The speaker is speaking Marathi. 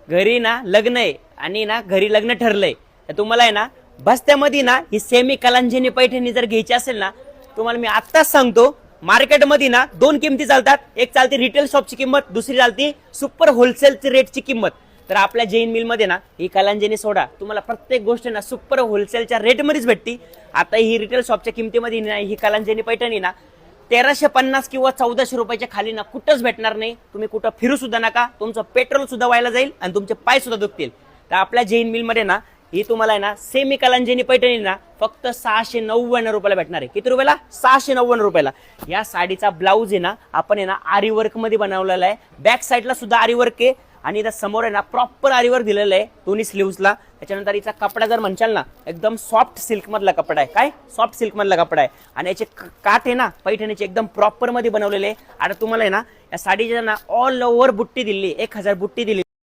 घरी ना लग्न आहे आणि ना घरी लग्न ठरलंय तर तुम्हाला आहे ना बस्त्यामध्ये ना ही सेमी कलांजनी पैठणी जर घ्यायची असेल ना, तुम्हाला मी आत्ताच सांगतो मार्केटमध्ये ना दोन किमती चालतात. एक चालते रिटेल शॉपची किंमत, दुसरी चालती सुपर होलसेलची रेटची किंमत. तर आपल्या जैन मिल मध्ये ना ही कलांजनी सोडा तुम्हाला प्रत्येक गोष्ट ना सुपर होलसेलच्या रेटमध्येच भेटती. आता ही रिटेल शॉपच्या किमतीमध्ये ना ही कलांजनी पैठणी ना 1350 किंवा 1400 रुपयाच्या खाली ना कुठंच भेटणार नाही. तुम्ही कुठं फिरू सुद्धा नका, तुमचं पेट्रोल सुद्धा व्हायला जाईल आणि तुमचे पाय सुद्धा दुखतील. तर आपल्या जैन मिल मध्ये ना ही तुम्हाला आहे ना सेमी कलांजनी पैठणी ना फक्त 699 रुपयाला भेटणार आहे. किती रुपयाला? 699 रुपयाला. या साडीचा ब्लाऊज आहे ना आपण आहे ना आरी वर्क मध्ये बनवलेला आहे. बॅक साईडला सुद्धा आरी वर्क आहे आणि इथं समोर आहे ना प्रॉपर आरी वर्क दिलेलं आहे दोन्ही स्लीव्सला. त्याच्यानंतर हिचा कपडा जर म्हणशाल ना एकदम सॉफ्ट सिल्क मधला कपडा आहे. काय सॉफ्ट सिल्क मधला कपडा आहे आणि याचे काठ आहे ना पैठणीचे एकदम प्रॉपर मध्ये बनवलेले आहे. आता तुम्हाला आहे ना या साडीच्या ना ऑल ओव्हर बुट्टी दिली, 1000 बुट्टी दिली.